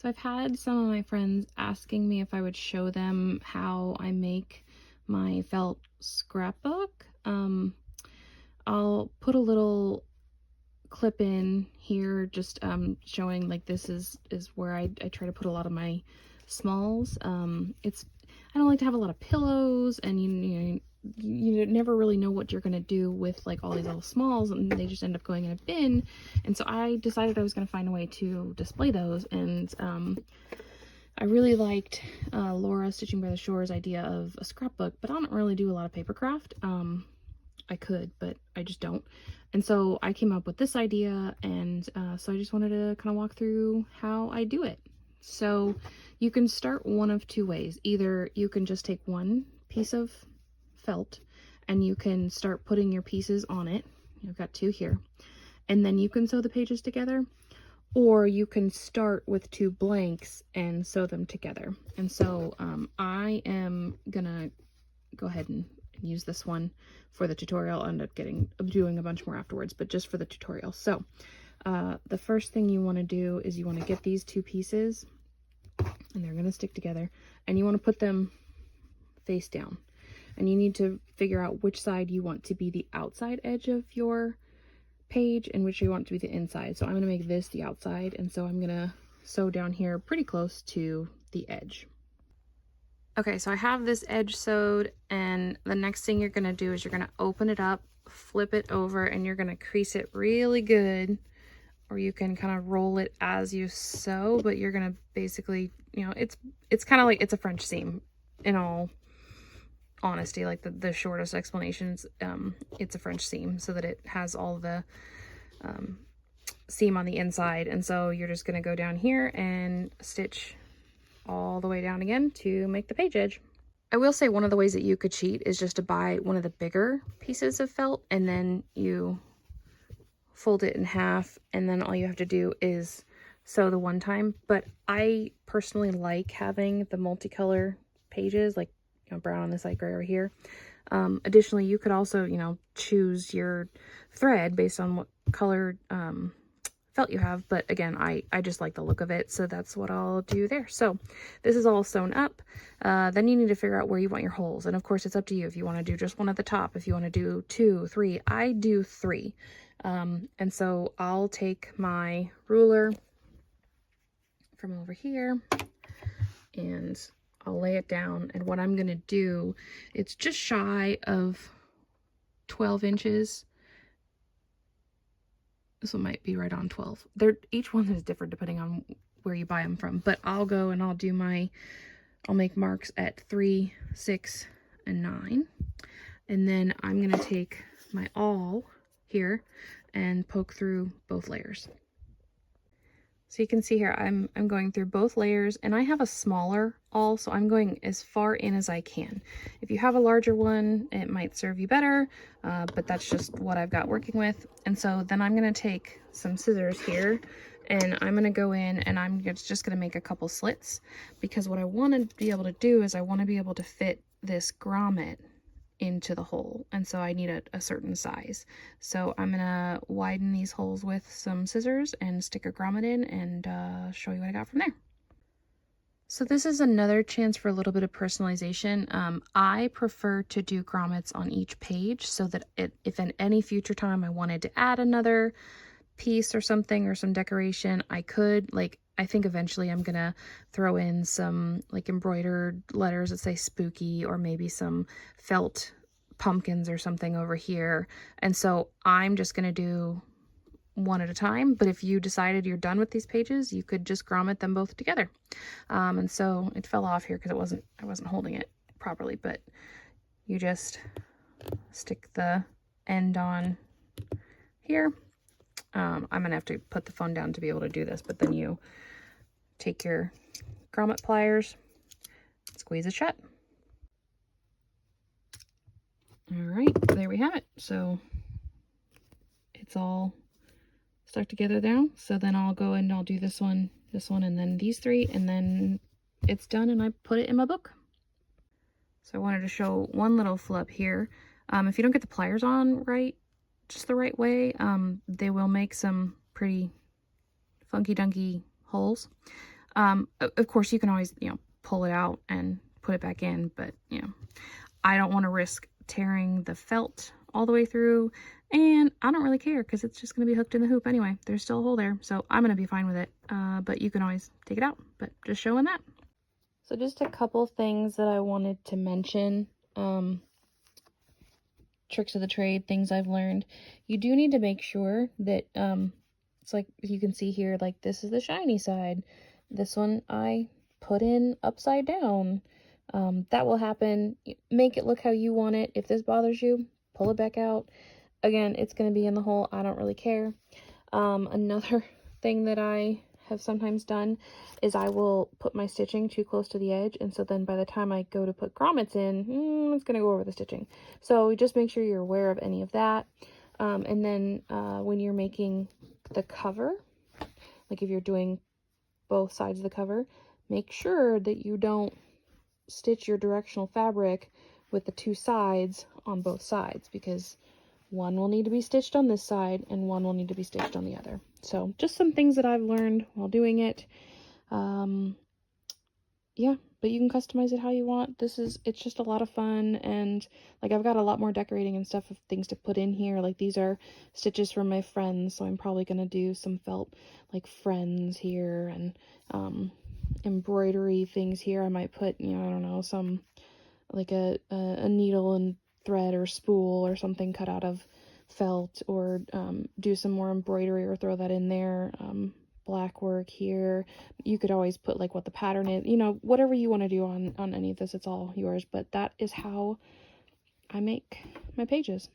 I've had some of my friends asking me if I would show them how I make my felt scrapbook. I'll put a little clip in here just showing like this is where I try to put a lot of my smalls. I don't like to have a lot of pillows, and you never really know what you're gonna do with like all these little smalls, and they just end up going in a bin. And so I decided I was gonna find a way to display those, and I really liked Laura Stitching by the Shore's idea of a scrapbook, but I don't really do a lot of paper craft. I could, but I just don't. And so I came up with this idea, and so I just wanted to kind of walk through how I do it. So you can start one of two ways. Either you can just take one piece of felt and you can start putting your pieces on it. I've got two here. And then you can sew the pages together, or you can start with two blanks and sew them together. And so I am gonna go ahead and use this one for the tutorial. I'll end up doing a bunch more afterwards, but just for the tutorial. So the first thing you want to do is you want to get these two pieces, and they're going to stick together, and you want to put them face down, and you need to figure out which side you want to be the outside edge of your page and which you want to be the inside. So I'm going to make this the outside, and so I'm going to sew down here pretty close to the edge. Okay, so I have this edge sewed, and the next thing you're going to do is you're going to open it up, flip it over, and you're going to crease it really good, or you can kind of roll it as you sew, but you're going to basically, it's kind of like it's a French seam in all honesty. Like the shortest explanations, it's a French seam so that it has all the seam on the inside. And so you're just going to go down here and stitch all the way down again to make the page edge. I will say one of the ways that you could cheat is just to buy one of the bigger pieces of felt, and then you fold it in half, and then all you have to do is sew the one time. But I personally like having the multicolor pages, like brown on this side, gray over here. Additionally, you could also choose your thread based on what color felt you have, but again, I just like the look of it, so that's what I'll do there. So this is all sewn up. Then you need to figure out where you want your holes, and of course it's up to you if you want to do just one at the top, if you want to do 2, 3. I do 3. And so I'll take my ruler from over here and I'll lay it down, and what I'm gonna do, it's just shy of 12 inches. This one might be right on 12. Each one is different depending on where you buy them from, but I'll go and I'll make marks at 3, 6, and 9. And then I'm gonna take my awl here and poke through both layers. So you can see here, I'm going through both layers, and I have a smaller awl, so I'm going as far in as I can. If you have a larger one, it might serve you better, but that's just what I've got working with. And so then I'm gonna take some scissors here, and I'm gonna go in and I'm just gonna make a couple slits, because what I wanna be able to do is I wanna be able to fit this grommet into the hole, and so I need a certain size. So I'm gonna widen these holes with some scissors and stick a grommet in, and show you what I got from there. So this is another chance for a little bit of personalization. I prefer to do grommets on each page so that if in any future time I wanted to add another piece or something or some decoration, I could. Like, I think eventually I'm gonna throw in some like embroidered letters that say spooky, or maybe some felt pumpkins or something over here. And so I'm just gonna do one at a time, but if you decided you're done with these pages, you could just grommet them both together. And so it fell off here because I wasn't holding it properly, but you just stick the end on here. I'm gonna have to put the phone down to be able to do this, but then you take your grommet pliers, squeeze it shut. All right, there we have it. So it's all stuck together now. So then I'll go and I'll do this one, and then these 3, and then it's done, and I put it in my book. So I wanted to show one little flip here. If you don't get the pliers on just the right way, they will make some pretty funky dunky holes. Of course, you can always, you know, pull it out and put it back in, but, you know, I don't want to risk tearing the felt all the way through, and I don't really care because it's just going to be hooked in the hoop anyway. There's still a hole there, so I'm going to be fine with it, but you can always take it out, but just showing that. So just a couple things that I wanted to mention, tricks of the trade, things I've learned. You do need to make sure that, it's like you can see here, like this is the shiny side. This one I put in upside down. That will happen. Make it look how you want it. If this bothers you, pull it back out. Again, it's going to be in the hole. I don't really care. Another thing that I have sometimes done is I will put my stitching too close to the edge, and so then by the time I go to put grommets in, it's going to go over the stitching. So just make sure you're aware of any of that. And then when you're making the cover, like if you're doing both sides of the cover, make sure that you don't stitch your directional fabric with the two sides on both sides, because one will need to be stitched on this side and one will need to be stitched on the other. So just some things that I've learned while doing it. Yeah, but you can customize it how you want. It's just a lot of fun, and like I've got a lot more decorating and stuff of things to put in here. Like these are stitches from my friends, so I'm probably gonna do some felt like friends here, and embroidery things here. I might put, you know, I don't know, some like a needle and thread or spool or something cut out of felt, or do some more embroidery or throw that in there. Black work here. You could always put like what the pattern is, you know, whatever you want to do on any of this, it's all yours. But that is how I make my pages.